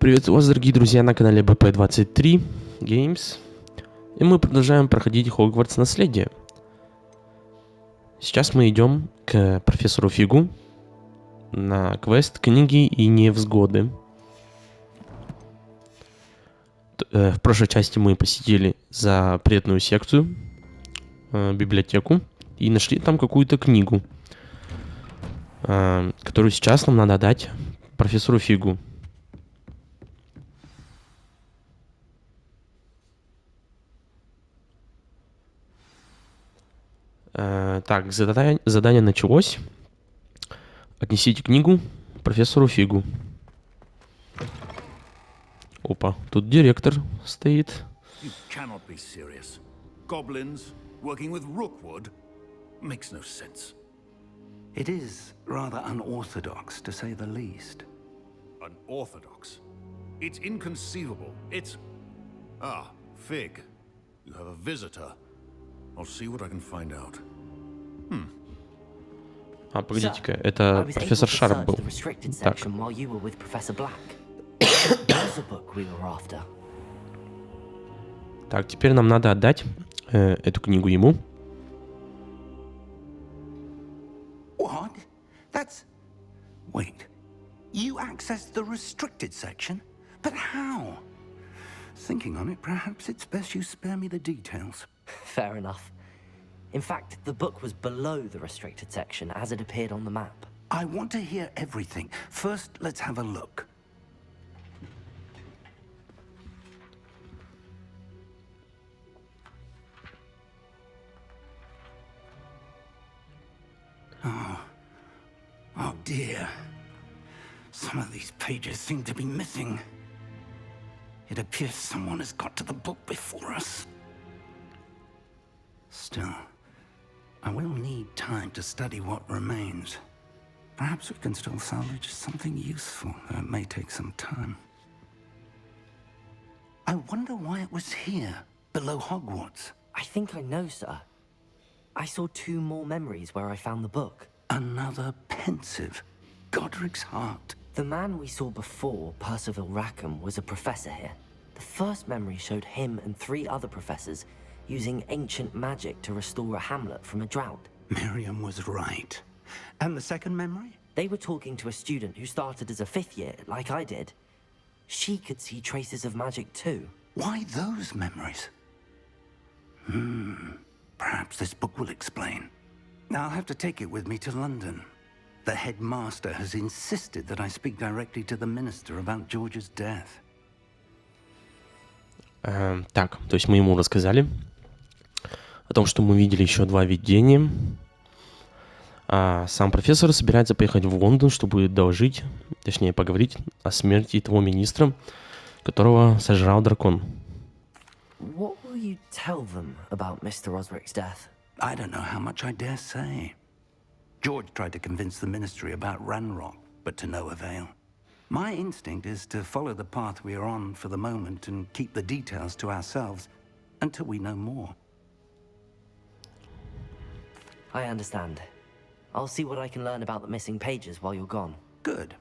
Приветствую вас, дорогие друзья, на канале BP23 Games. И мы продолжаем проходить Хогвартс Наследие. Сейчас мы идем к профессору Фигу на квест «Книги и невзгоды». В прошлой части мы посетили запретную секцию, библиотеку, и нашли там какую-то книгу, которую сейчас нам надо отдать профессору Фигу. Так, задание началось. Отнесите книгу профессору Фигу. Опа, тут директор стоит. You cannot be serious. Goblins working with Rookwood makes no sense. It is rather unorthodox, to say the least. Unorthodox. It's inconceivable. It's... Ah, Fig. You have a visitor. I'll see what I can find out. Погодите-ка, это профессор Шарп был. Так. Так, теперь нам надо отдать эту книгу ему. What? That's... Wait. You accessed the restricted section? But how? Thinking on it, perhaps it's best you spare me the details. Fair enough. In fact, the book was below the restricted section as it appeared on the map. I want to hear everything. First, let's have a look. Oh dear. Some of these pages seem to be missing. It appears someone has got to the book before us. Still, I will need time to study what remains. Perhaps we can still salvage something useful, though it may take some time. I wonder why it was here, below Hogwarts. I think I know, sir. I saw 2 more memories where I found the book. Another pensive. Godric's heart. The man we saw before, Percival Rackham, was a professor here. The first memory showed him and 3 other professors using ancient magic to restore a hamlet from a drought. Miriam was right. And the second memory? They were talking to a student who started as a 5th year, like I did. She could see traces of magic too. Why those memories? Perhaps this book will explain. I'll have to take it with me to London. The headmaster has insisted that I speak directly to the minister about George's death. Так, то есть мы ему рассказали о том, что мы видели еще 2 видения. А сам профессор собирается поехать в Лондон, чтобы доложить, точнее поговорить о смерти того министра, которого сожрал дракон. What will you tell them about Mr. Osric's death? I don't know how much I dare say. George tried to convince the ministry about Ranrock, but to no avail. My instinct is to follow the path we are on for the moment and keep the details to ourselves until we know more. I understand. I'll see what I can learn about the missing pages while you're gone. Good.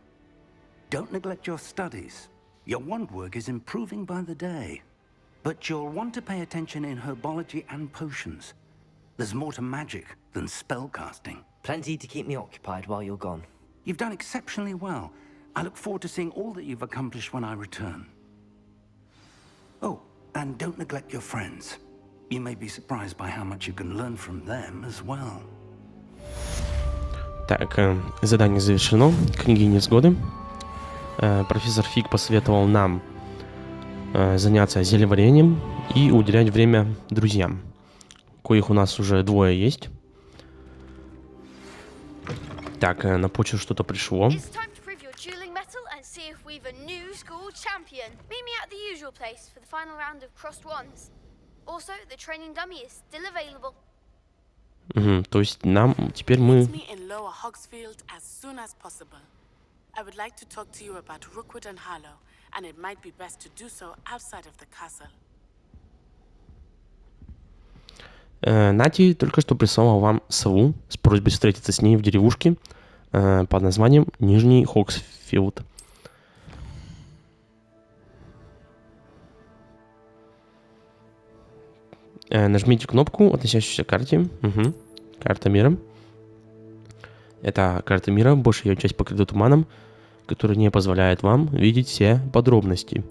Don't neglect your studies. Your wand work is improving by the day. But you'll want to pay attention in herbology and potions. There's more to magic than spellcasting. Plenty to keep me occupied while you're gone. You've done exceptionally well. I look forward to seeing all that you've accomplished when I return. Oh, and don't neglect your friends. You may be surprised by how much you can learn from them as well. Так, задание завершено. Книги и невзгоды. Профессор Фиг посоветовал нам заняться зельеварением и уделять время друзьям, коих у нас уже 2 есть. Так, на почту что-то пришло. То есть нам теперь мы... I would like to talk to you about Rookwood and Harlow, and it might be best to do so outside of the castle. Нати только что прислала вам сову с просьбой встретиться с ней в деревушке под названием Нижний Хоксфилд. Нажмите кнопку, относящуюся к карте. Угу. Карта мира. Это карта мира, большая ее часть покрыта туманом, который не позволяет вам видеть все подробности.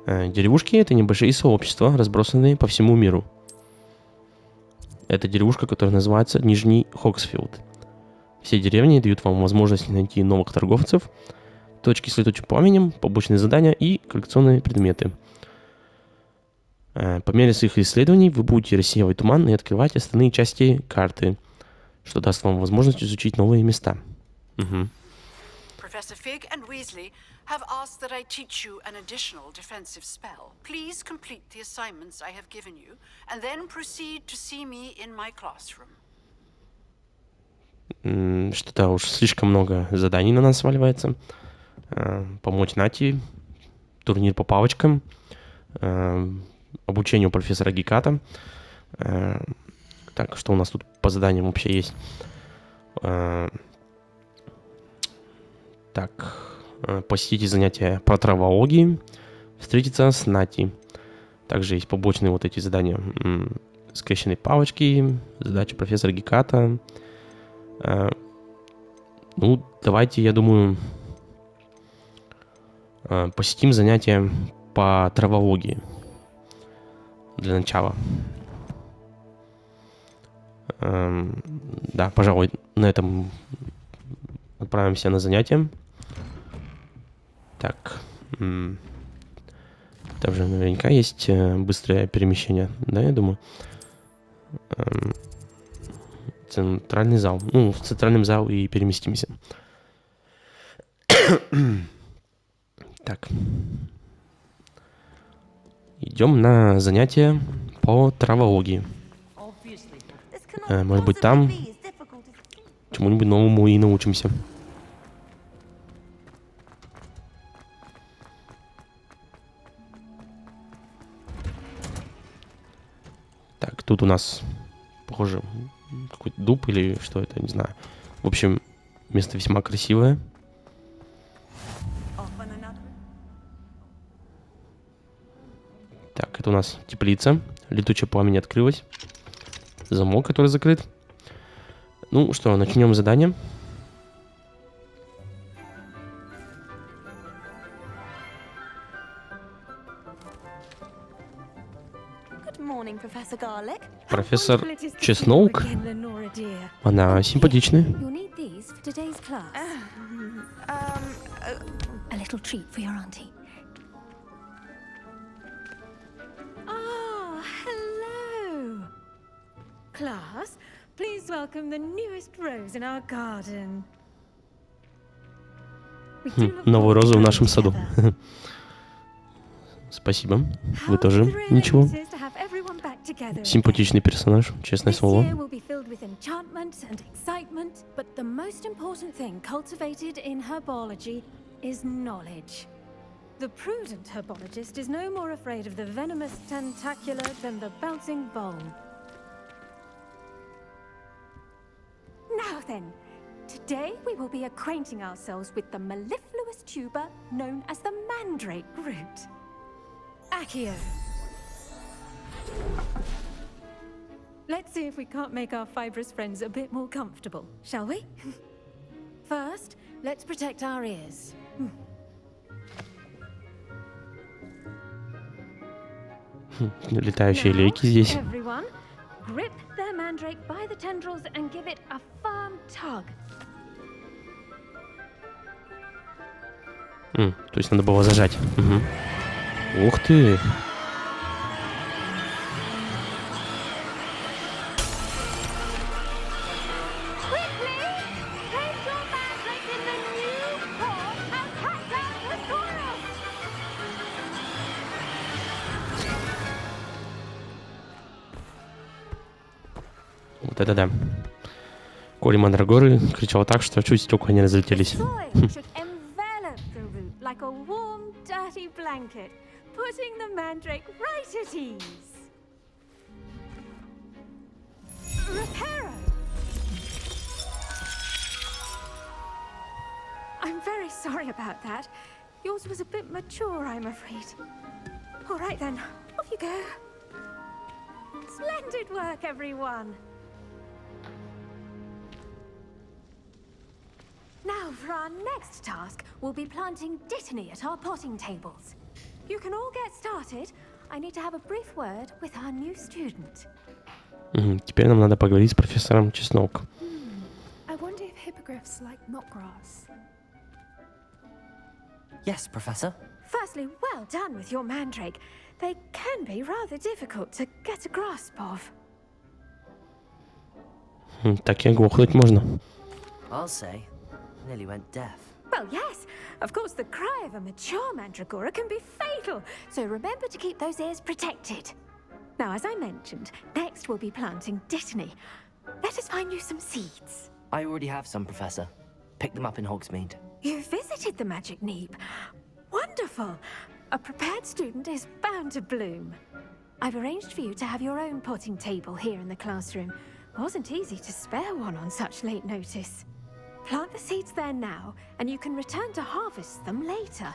Деревушки — это небольшие сообщества, разбросанные по всему миру. Это деревушка, которая называется Нижний Хоксфилд. Все деревни дают вам возможность найти новых торговцев, точки с летучим пламенем, побочные задания и коллекционные предметы. По мере своих исследований вы будете рассеивать туман и открывать остальные части карты, что даст вам возможность изучить новые места. Угу. Professor Fig and Weasley have asked that I teach you an additional defensive spell. Please complete the assignments I have given you, and then proceed to see me in my classroom. Что-то уж слишком много заданий на нас сваливается. Помочь Нати, турнир по палочкам, обучение у профессора Геката. Так, что у нас тут по заданиям вообще есть? Так, посетите занятия по травологии, встретиться с Нати. Также есть побочные вот эти задания. Скрещенные палочки, задача профессора Геката. Ну, давайте, я думаю, посетим занятия по травологии для начала. Да, пожалуй, на этом отправимся на занятия. Так, там же наверняка есть быстрое перемещение, да, я думаю. Центральный зал. Ну, в центральный зал и переместимся. Так. Идем на занятия по травологии. Может быть, там чему-нибудь новому и научимся. Так, тут у нас, похоже, какой-то дуб или что это, не знаю. В общем, место весьма красивое. Так, это у нас теплица. Летучее пламя не открылось. Замок, который закрыт. Ну что, начнем задание. Профессор Чесноук. Она симпатичная. A little treat for your auntie. Oh, hello. Class, please welcome the newest rose in our garden. Новую розу в нашем саду. Спасибо. Вы тоже ничего. Симпатичный персонаж, честное слово. Is knowledge. The prudent herbologist is no more afraid of the venomous tentacular than the bouncing bone. Now then, today we will be acquainting ourselves with the mellifluous tuber known as the mandrake root. Accio. Let's see if we can't make our fibrous friends a bit more comfortable, shall we? First, let's protect our ears. Летающие лейки здесь. Everyone, grip their mandrake by the tendrils and give it a firm tug. То есть надо было зажать. Угу. Ух ты! Вот это да. Коли Мандрагоры кричал так, что чуть стекла не разлетелись. I'm very sorry about that. Yours was a bit mature, I'm afraid. All right then, off you go. Splendid work, everyone. Now, for our next task, we'll be planting dittany at our potting tables. You can all get started. I need to have a brief word with our new student. Теперь нам надо поговорить с профессором Чеснок. I wonder if hippogriffs like knotgrass. Yes, Professor. Firstly, well done with your mandrake. They can be rather difficult to get a grasp of. Так и оглохнуть можно. I'll say, nearly went deaf. Well, yes. Of course, the cry of a mature mandragora can be fatal, so remember to keep those ears protected. Now, as I mentioned, next we'll be planting dittany. Let us find you some seeds. I already have some, Professor. Picked them up in Hogsmeade. You visited the Magic Neep. Wonderful. A prepared student is bound to bloom. I've arranged for you to have your own potting table here in the classroom. Wasn't easy to spare one on such late notice. Plant the seeds there now, and you can return to harvest them later.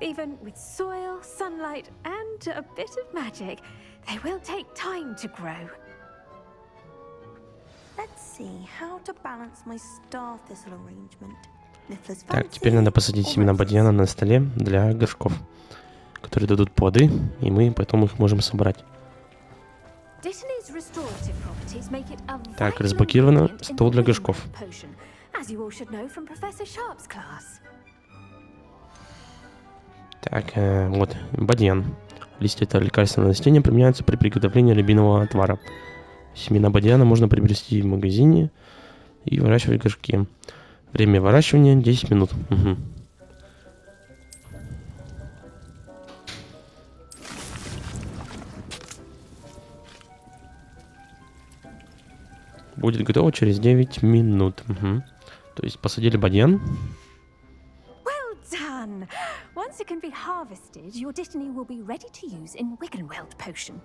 Even with soil, sunlight, and a bit of magic, they will take time to grow. Let's see how to balance my star thistle arrangement. Так, теперь надо посадить семена бадьяна на столе для горшков, которые дадут плоды, и мы потом их можем собрать. Так, разблокировано стол для горшков. Так, вот, бадьян. Листья этого лекарственного растения применяются при приготовлении рябинового отвара. Семена бадьяна можно приобрести в магазине и выращивать в горшке. Время выращивания 10 минут. Угу. Будет готово через 9 минут. Угу. То есть посадили бадьян. Well done! Once it can be harvested, your dittany will be ready to use in Wiggenweld potion.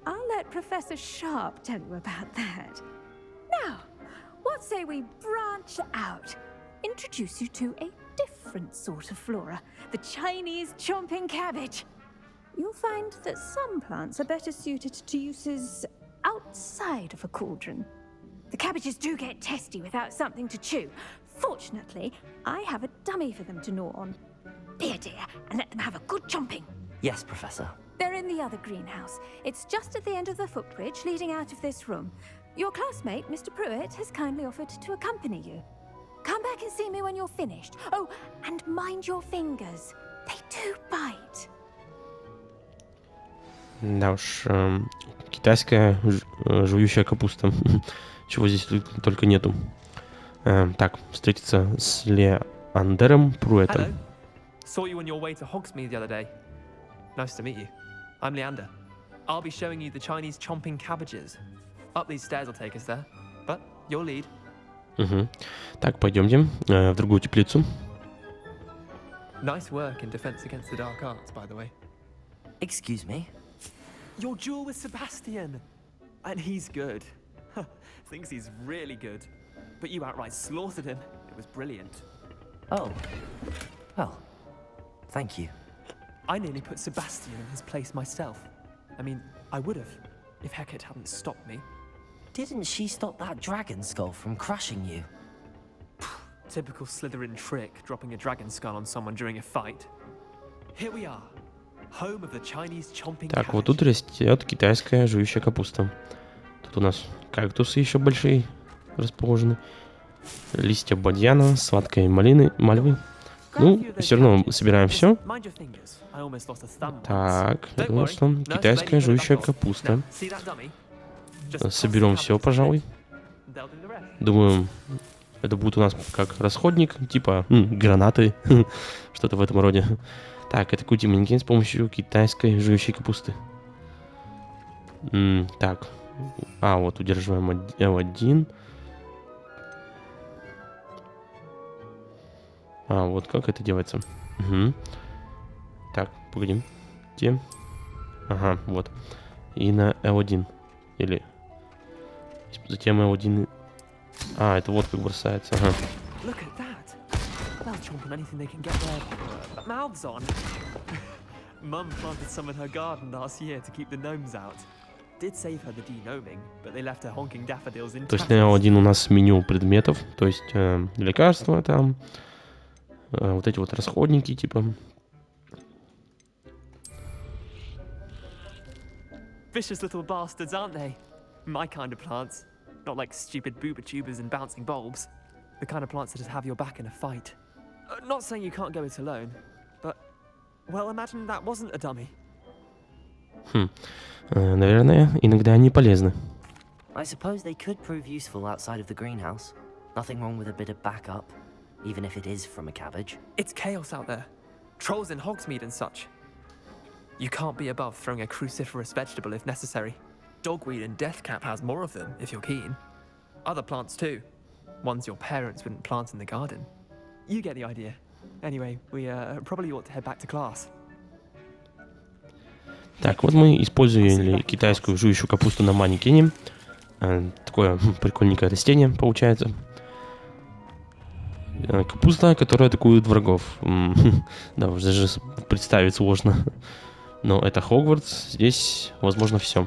I'll let Professor Sharp tell you about that. Now, what say we branch out? Introduce you to a different sort of flora, the Chinese chomping cabbage. You'll find that some plants are better suited to uses outside of a cauldron. The cabbages do get testy without something to chew. Fortunately, I have a dummy for them to gnaw on. Be a dear and let them have a good chomping. Yes, Professor. They're in the other greenhouse. It's just at the end of the footbridge leading out of this room. Your classmate, Mr. Pruitt, has kindly offered to accompany you. Come back and see me when you're finished. Oh, and mind your fingers. They do bite. Да уж, китайская жующая капуста. Чего здесь только нету. Так, встретиться с Леандером Пруэтом. Hello. Saw you on your way to Hogsmeade the other day. Nice to meet you. I'm Leander. I'll be showing you the Chinese chomping cabbages. Up these stairs will take us there. But your lead. Угу. Так, пойдемте в другую теплицу. Nice work in defense against the dark arts, by the way. Excuse me? Your duel with Sebastian. And he's good. Thinks he's really good. But you outright slaughtered him. It was brilliant. Oh. Well, thank you. I nearly put Sebastian in his place myself. I mean, I would have, if Hecate hadn't stopped me. Didn't she stop that dragon skull from crushing you? Typical Slytherin trick, dropping a dragon skull on someone during a fight. Here we are, home of the Chinese chomping Так, cabbage. вот тут растет китайская жующая капуста. Тут у нас кактусы еще большие расположены. Листья бадьяна, сладкой мальвы. Ну, все равно собираем все. Так, это у нас там китайская жующая капуста. Соберем все, пожалуй. Думаю, это будет у нас как расходник, типа гранаты, что-то в этом роде. Так, это кутимоньки с помощью китайской жующей капусты. Так, вот удерживаем L1. Вот как это делается. Угу. Так, погоди. Где? Ага, вот. И на L1. Или... Затем L1... это вот как бросается. Ага. Mum planted some in her garden last year to keep the gnomes out. did save her the denoming, but they left her honking daffodils in То есть один у нас меню предметов, то есть лекарства там, вот эти вот расходники типа. Vicious little bastards, aren't they? My kind of plants. Not like stupid booba tubers and bouncing bulbs. The kind of plants that just have your back in a fight. Not saying you can't go it alone, but, well, imagine that wasn't a dummy. Наверное, иногда они полезны. I suppose they could prove useful outside of the greenhouse. Nothing wrong with a bit of backup, even if it is from a cabbage. It's chaos out there. Trolls in Hogsmeade and such. You can't be above throwing a cruciferous vegetable if necessary. Dogweed and deathcap has more of them, if you're keen. Other plants too. Ones your parents wouldn't plant in the garden. You get the idea. Anyway, we probably ought to head back to class. Так, вот мы использовали китайскую жующую капусту на манекене. Такое прикольненькое растение получается. Капуста, которая атакует врагов. Да, уже даже представить сложно. Но это Хогвартс, здесь возможно все.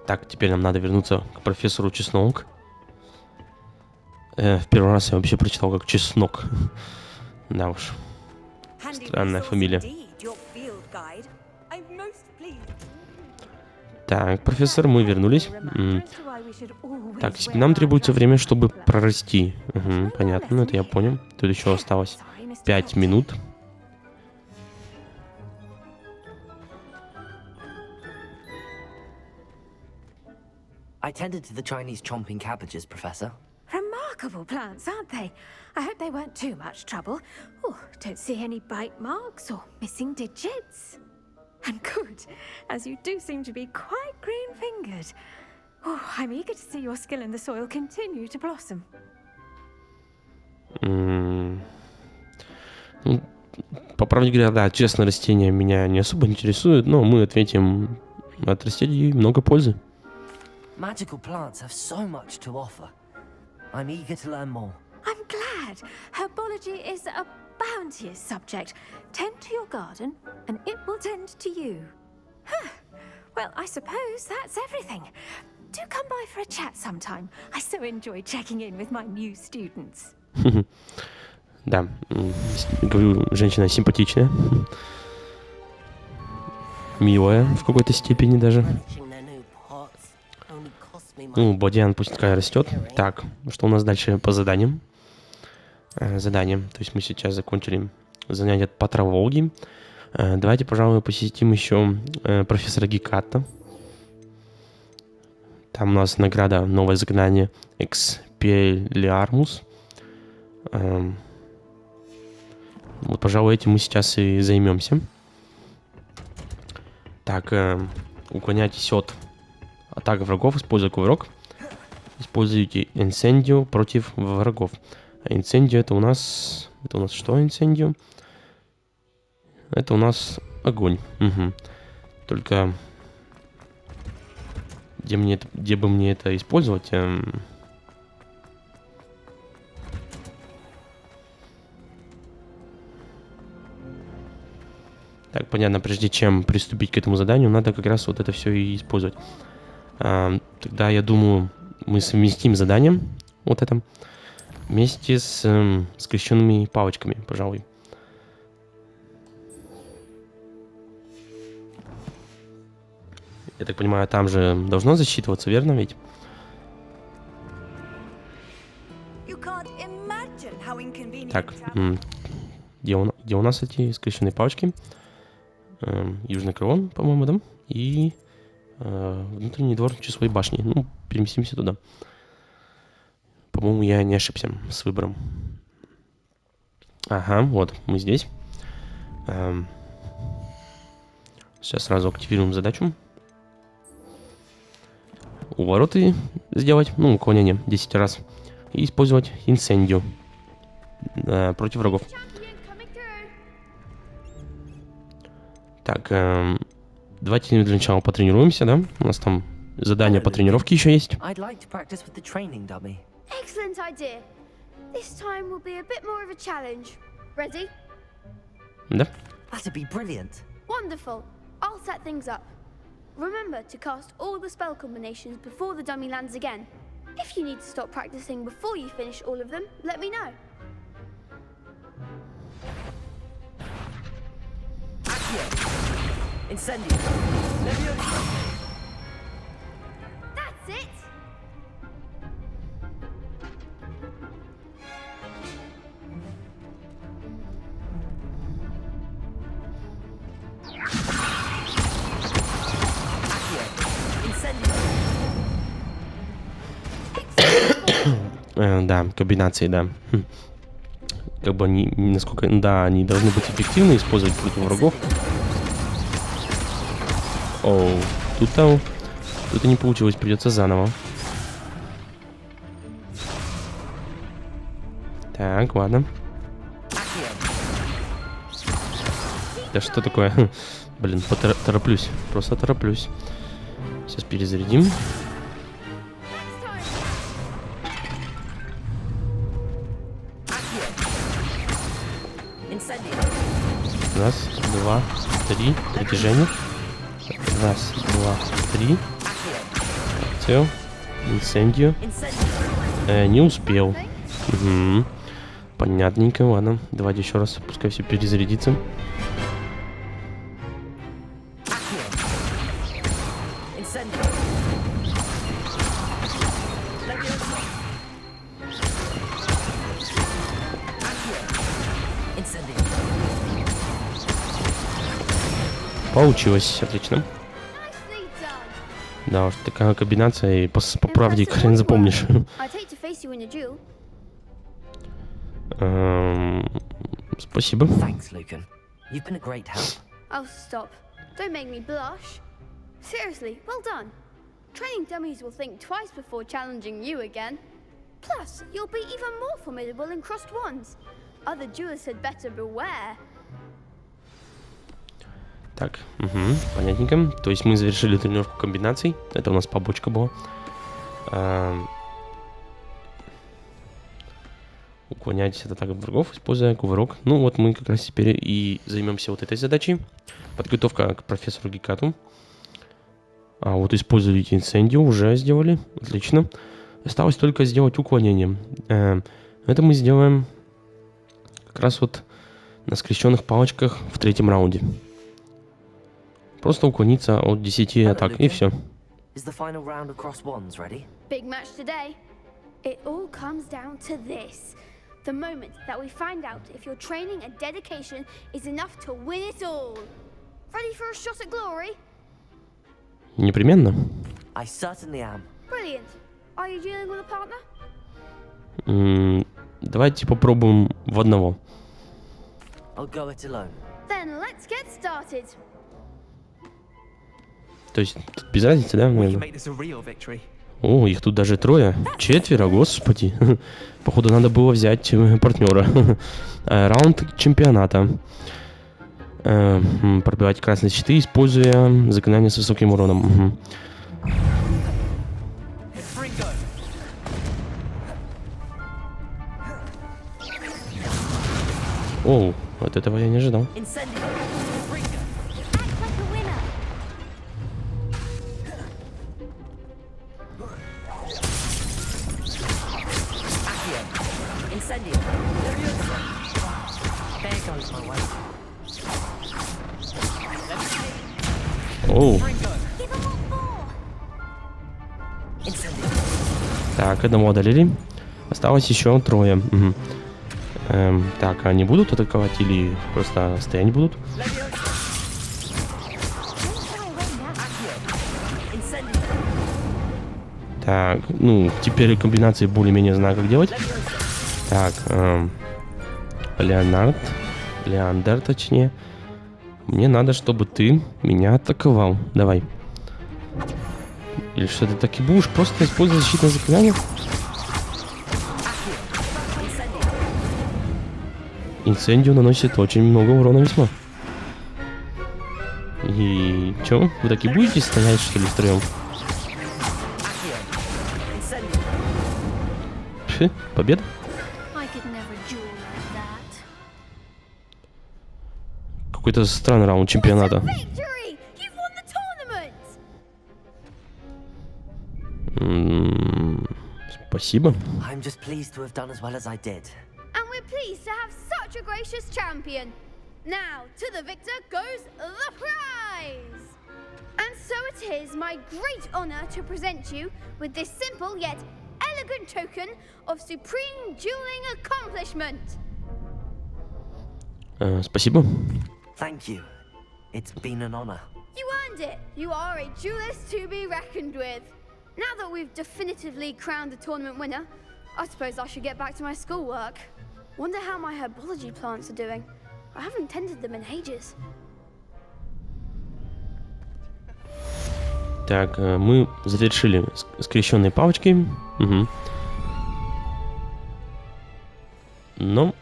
Так, теперь нам надо вернуться к профессору Чеснок. В первый раз я вообще прочитал как Чеснок. Да уж. Странная фамилия. Так, профессор, мы вернулись. Так, нам требуется время, чтобы прорасти. Угу, понятно, ну это я понял. Тут еще осталось 5 минут. I tended to the Chinese chomping cabbages, Professor. Remarkable plants, aren't they? I hope they weren't too much trouble. Oh, don't see any bite marks or missing digits. And good, as you do seem to be quite green-fingered. Oh, I'm eager to see your skill in the soil continue to blossom. По правде говоря, да, честно, растения меня не особо интересуют, но мы ответим, от растений много пользы. Magical plants have so much to offer. I'm eager to learn more. I'm glad. Herbology is a bounteous subject. Tend to your garden, and it will tend to you. Huh. Well, I suppose that's everything. Do come by for a chat sometime. I so enjoy checking in with my new students. Да, говорю, женщина симпатичная. Милая в какой-то степени даже. Ну, Бодиан пускай растет. Так, что у нас дальше по заданиям? Задание. То есть мы сейчас закончили занятия по травологии. Давайте, пожалуй, посетим еще профессора Геката. Там у нас награда, новое заклинание Expelliarmus. Вот, пожалуй, этим мы сейчас и займемся. Так, уклоняйтесь от атак врагов, используя кувырок. Используйте инсендио против врагов. Инсендио это у нас... Это у нас что инсендио? Это у нас огонь. Угу. Только... Где бы мне это использовать? Так, понятно, прежде чем приступить к этому заданию, надо как раз вот это все и использовать. Тогда, я думаю, мы совместим задание вот это вместе с скрещенными палочками, пожалуй. Я так понимаю, там же должно засчитываться, верно ведь? Так, где у нас эти скрещенные палочки? Южный крыло, по-моему, да? И внутренний двор часовой башни. Ну, переместимся туда. По-моему, я не ошибся с выбором. Ага, вот, мы здесь. Сейчас сразу активируем задачу. Увороты сделать, ну, уклонение 10 раз. И использовать инсендио против врагов. Так, давайте для начала потренируемся, да? У нас там задание по тренировке еще есть. Excellent idea. This time will be a bit more of a challenge. Ready? Да. That'd be brilliant. Wonderful. I'll set things up. remember to cast all the spell combinations before the dummy lands again. If you need to stop practicing before you finish all of them, let me know. Incendio. That's it! Да, комбинации, да. Как бы они, насколько... Да, они должны быть эффективны, использовать против врагов. Оу, тут не получилось, придется заново. Так, ладно. Да что такое? Блин, тороплюсь. Просто тороплюсь. Сейчас перезарядим. Раз, два, три. Притяжение. Раз, два, три. Все. Инсендио. Не успел. Угу. Понятненько, ладно. Давайте еще раз, пускай все перезарядится. Получилось, отлично. Да уж, такая комбинация, и по правде хрен запомнишь. Спасибо. Thanks, Lucan. You've been a great help. Oh, stop. Don't make me blush. Seriously, well done. Training dummies will think twice before challenging you again. Plus, you'll be even more formidable in crossed wands. Other duelists had better beware. Так, понятненько. То есть мы завершили тренировку комбинаций. Это у нас побочка была. Уклонять от атак врагов, используя кувырок. Ну вот мы как раз теперь и займемся вот этой задачей. Подготовка к профессору Гекату. А вот использовали инсендио, уже сделали. Отлично. Осталось только сделать уклонение. Это мы сделаем как раз вот на скрещенных палочках в третьем раунде. Просто уклониться от 10 атак, и все. Big match today. It all comes down to this. The moment that we find out if your training and dedication is enough to win it all. Ready for a shot at glory? Непременно. I certainly am. Brilliant. Are you dealing with a partner? Давайте попробуем в одного. I'll go it alone. Then let's get started. То есть тут без разницы, да? О, их тут даже трое. 4, господи. Походу, надо было взять партнера. Раунд чемпионата. Пробивать красные щиты, используя заклинания с высоким уроном. Оу, вот этого я не ожидал. Оу. Так, одного одолели. Осталось еще трое. Так, они будут атаковать или просто стоять будут? Так, ну, теперь комбинации более-менее знаю, как делать. Так, Леандр, точнее. Мне надо, чтобы ты меня атаковал. Давай. Или что ты так и будешь просто использовать защитное заклинание? Инсендио наносит очень много урона весьма. И чё? Вы так и будете стоять, что ли, втроем? Победа? Какой-то странный раунд чемпионата. Спасибо. I'm just pleased to have done as well as I did. And we're pleased to have such a gracious champion. Now, to the victor goes the prize! And so it is my great honor to present you with this simple yet elegant token of supreme dueling accomplishment. Спасибо. Thank you. It's been an honor. You earned it. You are a duelist to be reckoned with. Now that we've definitively crowned the tournament winner, I suppose I should get back to my schoolwork. Wonder how my herbology plants are doing. I haven't tended them in ages. Так, мы завершили скрещенные палочки. Угу. Но.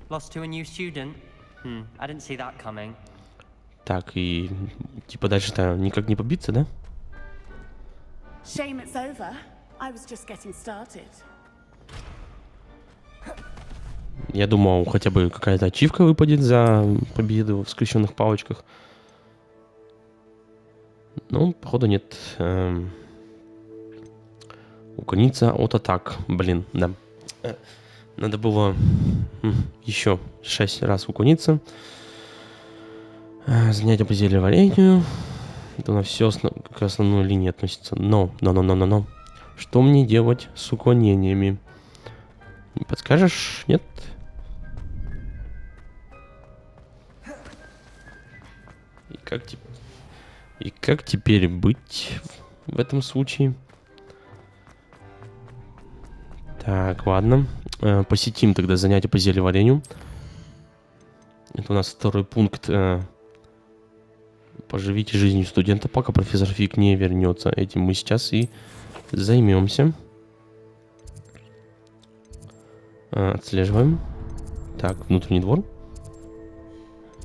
Lost to a new student? I didn't see that coming. Так, и типа дальше-то никак не побиться, да? Shame it's over. I was just getting started. Я думал, хотя бы какая-то ачивка выпадет за победу в скрещенных палочках. Ну, походу нет. Уклониться от атак. Блин, да. Надо было еще 6 раз уклониться. Занятия по зельеварению. Это на все к основной линии относится. Но. Что мне делать с уклонениями? Не подскажешь? Нет? И как теперь быть в этом случае? Так, ладно. Посетим тогда занятия по зельеварению. Это у нас второй пункт. Поживите жизнью студента, пока профессор Фиг не вернется. Этим мы сейчас и займемся. Отслеживаем. Так, внутренний двор.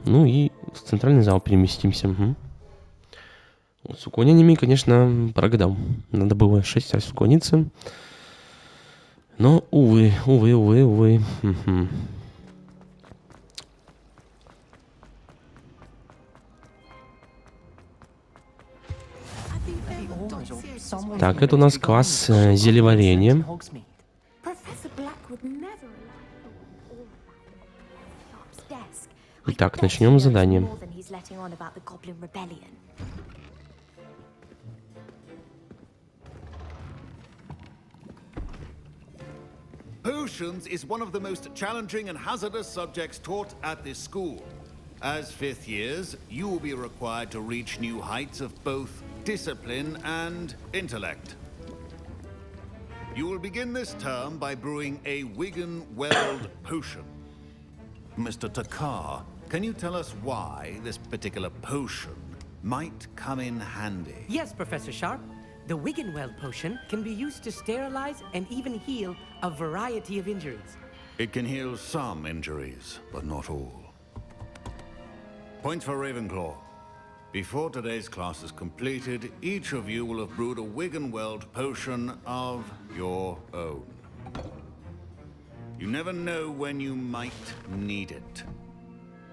Ну и в центральный зал переместимся. Угу. Вот с уклонениями, конечно, прогадал. Надо было 6 раз уклониться. Но, увы. Угу. Так, это у нас класс зельеварения. Итак, начнем задание. Potions is one of the most challenging and hazardous subjects taught at this school. As fifth years, you will be required to reach new heights of both discipline and intellect. You will begin this term by brewing a Wigan-Weld potion. Mr. Takar, can you tell us why this particular potion might come in handy? Yes, Professor Sharp. The Wigan-Weld potion can be used to sterilize and even heal a variety of injuries. It can heal some injuries, but not all. Points for Ravenclaw. Before today's class is completed, each of you will have brewed a Wigan-Weld potion of your own. You never know when you might need it.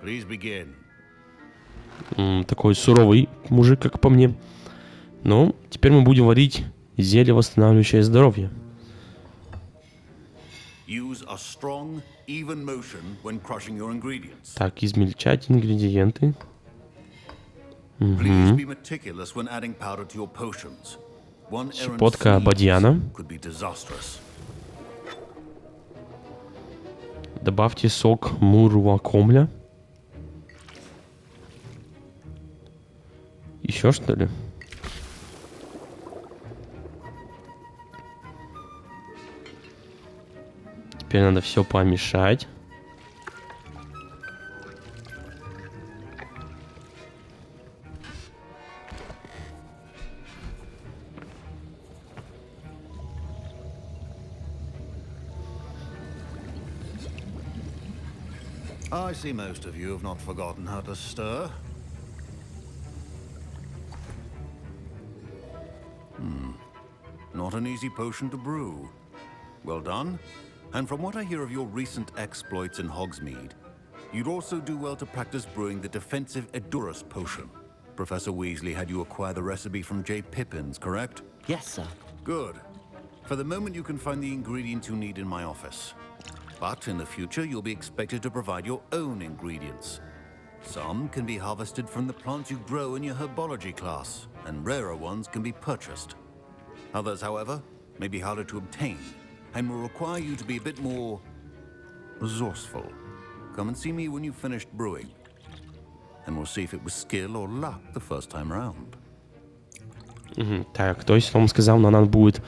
Please begin. Такой суровый мужик, как по мне. Ну, теперь мы будем варить зелье, восстанавливающее здоровье. Use a strong, even motion when crushing your ingredients. Так, измельчать ингредиенты. Please be meticulous when adding powder to your potions. One errant Щепотка бадьяна. could be disastrous. Добавьте сок мурвакомля. Еще что ли? Теперь надо все помешать. I see most of you have not forgotten how to stir. Not an easy potion to brew. Well done. And from what I hear of your recent exploits in Hogsmeade, you'd also do well to practice brewing the defensive Edurus potion. Professor Weasley had you acquire the recipe from J. Pippin's, correct? Yes, sir. Good. For the moment, you can find the ingredients you need in my office. But in the future, you'll be expected to provide your own ingredients. Some can be harvested from the plants you grow in your herbology class, and rarer ones can be purchased. Others, however, may be harder to obtain, and will require you to be a bit more resourceful. Come and see me when you've finished brewing, and we'll see if it was skill or luck the first time round. Так, то есть он сказал, нам надо будет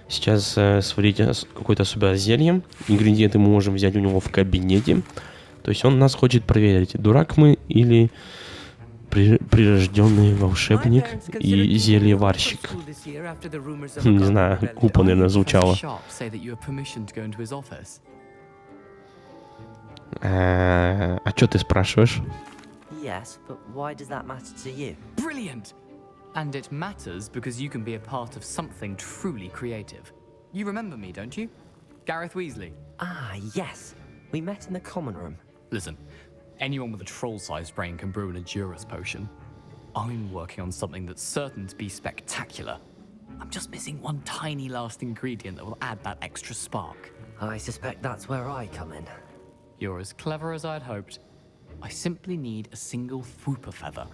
сейчас сварить какое-то особое зелье. Ингредиенты мы можем взять у него в кабинете. То есть он нас хочет проверить, дурак мы или прирожденный волшебник и зельеварщик. Не знаю, глупо, наверное, звучало. А что ты спрашиваешь? Yes, but why does that matter to you? Brilliant! And it matters because you can be a part of something truly creative. You remember me, don't you? Gareth Weasley. Ah, yes. We met in the common room. Listen, anyone with a troll-sized brain can brew an Adurus potion. I'm working on something that's certain to be spectacular. I'm just missing one tiny last ingredient that will add that extra spark. I suspect that's where I come in. You're as clever as I'd hoped. I simply need a single Fwooper feather.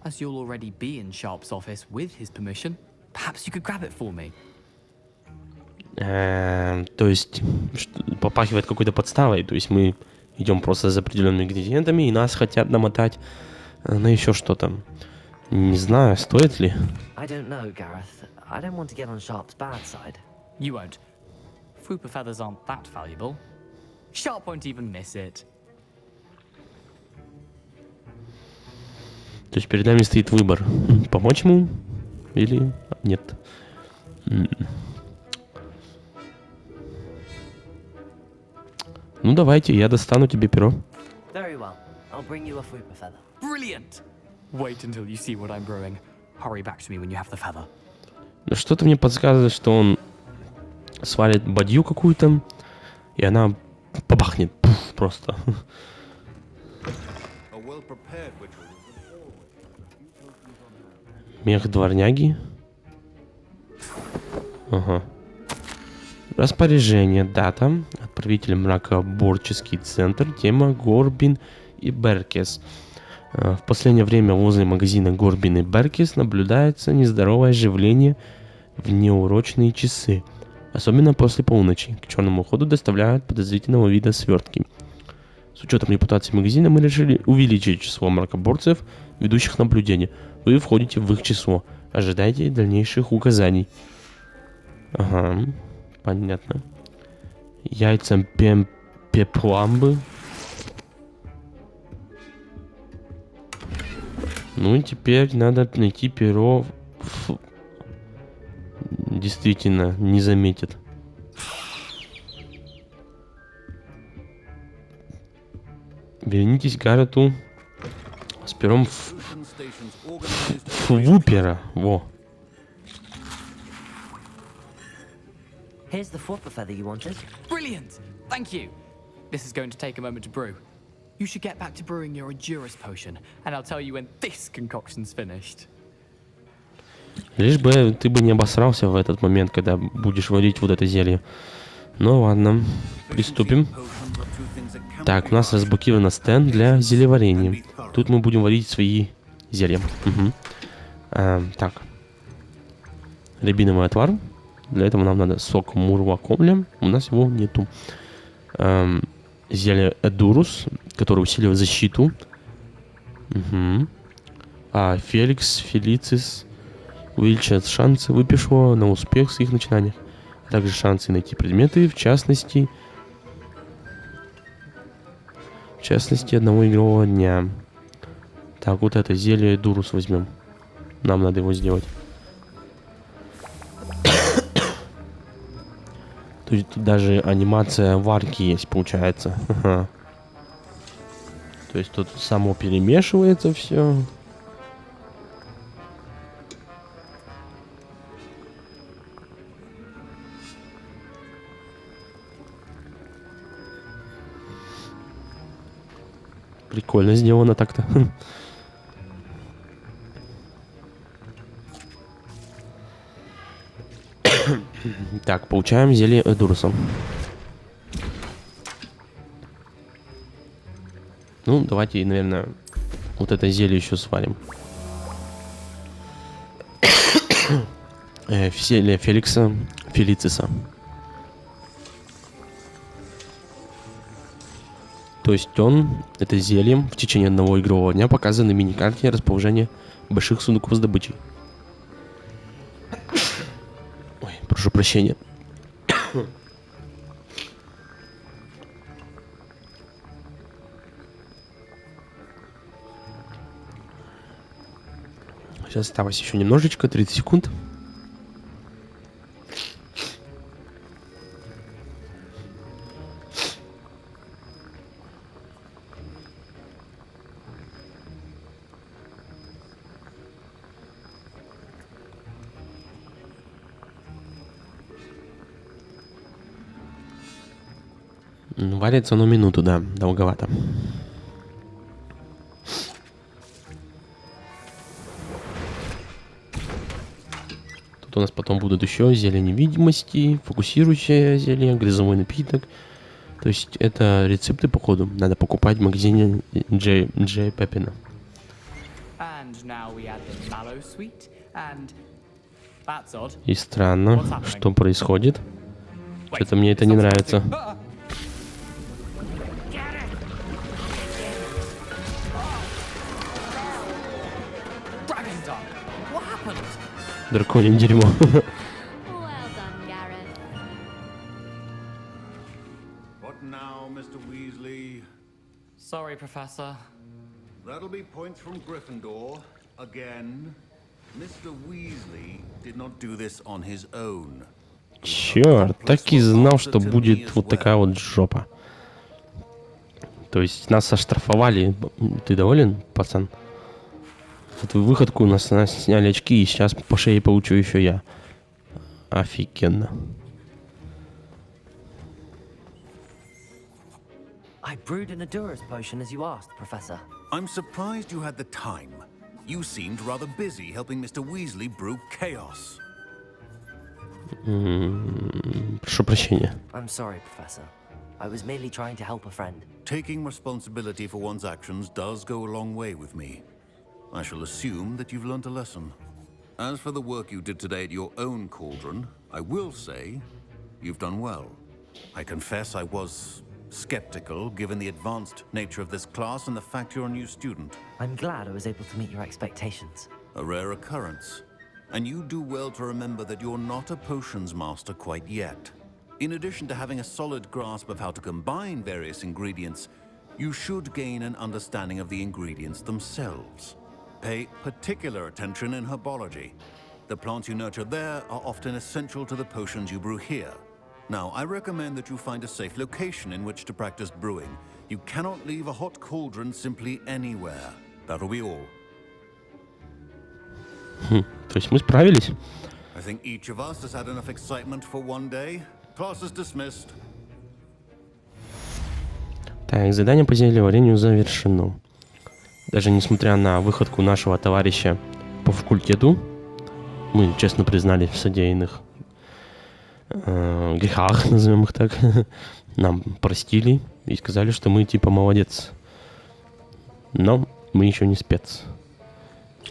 As you'll already be in Sharp's office with his permission, perhaps you could grab it for me. То есть попахивает какой-то подставой. То есть мы идем просто за определенными ингредиентами, и нас хотят намотать на еще что-то. Не знаю, стоит ли. I don't know, Gareth. I don't want to get on Sharp's bad side. You won't. Fwooper feathers aren't that valuable. Sharp won't even miss it. То есть перед нами стоит выбор, помочь ему или нет. Ну давайте, я достану тебе перо. Very well. I'll bring you a Fwooper feather. Brilliant! Wait until you see what I'm brewing. Hurry back to me when you have the feather. Что-то мне подсказывает, что он сварит бадью какую-то, и она побахнет. Пуф, просто. Мех дворняги. Ага. Распоряжение. Дата. Отправитель мракоборческий центр. Тема Горбин и Беркес. В последнее время возле магазина Горбин и Беркес наблюдается нездоровое оживление в неурочные часы. Особенно после полуночи. К черному ходу доставляют подозрительного вида свертки. С учетом репутации магазина мы решили увеличить число мракоборцев, ведущих наблюдение. Вы входите в их число. Ожидайте дальнейших указаний. Ага, понятно. Яйца пепламбы. Ну и теперь надо найти перо. Действительно, не заметит. Вернитесь к Гаррету с пером Фвупера. Во. Here's the Fwooper feather you wanted. Brilliant! Thank you. This is going to take a moment to brew. You should get back to brewing your Adurus potion, and I'll tell you when this concoction's finished. Лишь бы ты бы не обосрался в этот момент, когда будешь варить вот это зелье. Ну ладно, приступим. Так, у нас разблокирован стенд для зельеварения. Тут мы будем варить свои зелья. Угу. Так. Рябиновый отвар. Для этого нам надо сок мурвакомля. У нас его нету. Зелье Эдурус, которое усиливает защиту. Угу. Феликс, Фелицис увеличивает шансы выпившего на успех в своих начинаниях, а также шансы найти предметы, в частности одного игрового дня. Так, вот это зелье Эдурус возьмем. Нам надо его сделать. То есть тут даже анимация варки есть, получается. Ага. То есть тут само перемешивается все. Прикольно сделано так-то. Так, получаем зелье Эдуруса. Ну, давайте, наверное, вот это зелье еще сварим. Зелье Фелициса. То есть это зелье, в течение одного игрового дня показано на мини-карте расположение больших сундуков с добычей. Ой, прошу прощения. Сейчас осталось еще немножечко, 30 секунд. Варится оно минуту, да, долговато. Тут у нас потом будут еще зелье невидимости, фокусирующее зелье, грязовой напиток. То есть это рецепты, походу, надо покупать в магазине Джей Пеппина. И странно, что происходит. Что-то мне это не нравится. Драконье дерьмо. What now, Mr. Weasley? Sorry, Professor. That'll be points from Gryffindor. Again. Mr. Weasley did not do this on his own. Черт, так и знал, что будет вот такая вот жопа. То есть нас оштрафовали. Ты доволен, пацан? Эту выходку у нас сняли очки, и сейчас по шее получу еще я. Офигенно. I brewed an Adurus potion as you asked, Professor. I'm surprised you had the time. You seemed rather busy helping Mr. Weasley brew chaos. Прошу прощения. I'm sorry, Professor. I was merely trying to help a friend. Taking responsibility for one's actions does go a long way with me. I shall assume that you've learnt a lesson. As for the work you did today at your own cauldron, I will say you've done well. I confess I was skeptical, given the advanced nature of this class and the fact you're a new student. I'm glad I was able to meet your expectations. A rare occurrence. And you do well to remember that you're not a potions master quite yet. In addition to having a solid grasp of how to combine various ingredients, you should gain an understanding of the ingredients themselves. Pay particular attention in herbology. The plants you nurture there are often essential to the potions you brew here. Now, I recommend that you find a safe location in which to practice brewing. You cannot leave a hot cauldron simply anywhere. That'll be all. То есть мы справились? I think each of us has had enough excitement for one day. Class is dismissed. Так, задание по зельеварению завершено. Даже несмотря на выходку нашего товарища по факультету, мы честно признались в содеянных грехах, назовем их так, нам простили и сказали, что мы типа молодец. Но мы еще не спец.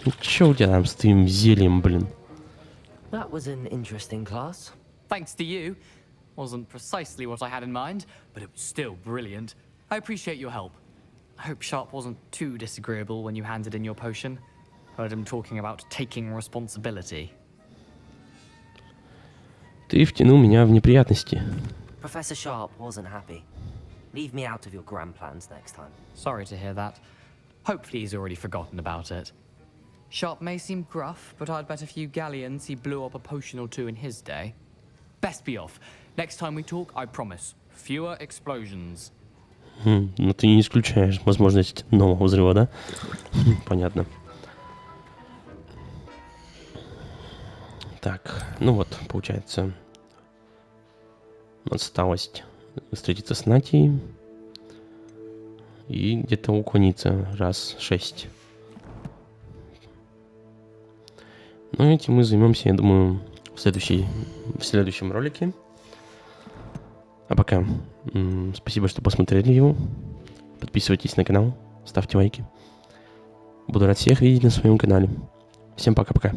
Ну чё у тебя там с твоим зельем, блин? That was an interesting class. Thanks to you. Wasn't precisely what I had in mind, but it was still brilliant. I appreciate your help. I hope Sharp wasn't too disagreeable when you handed in your potion. Heard him talking about taking responsibility. Ты втянул меня в неприятности. Professor Sharp wasn't happy. Leave me out of your grand plans next time. Sorry to hear that. Hopefully he's already forgotten about it. Sharp may seem gruff, but I'd bet a few galleons he blew up a potion or two in his day. Best be off. Next time we talk, I promise. Fewer explosions. Но ты не исключаешь возможность нового взрыва, да? Понятно. Так, ну вот, получается, осталось встретиться с Натией и где-то уклониться раз 6. Но этим мы займемся, я думаю, в следующем ролике. А пока, спасибо, что посмотрели его. Подписывайтесь на канал, ставьте лайки. Буду рад всех видеть на своем канале. Всем пока-пока.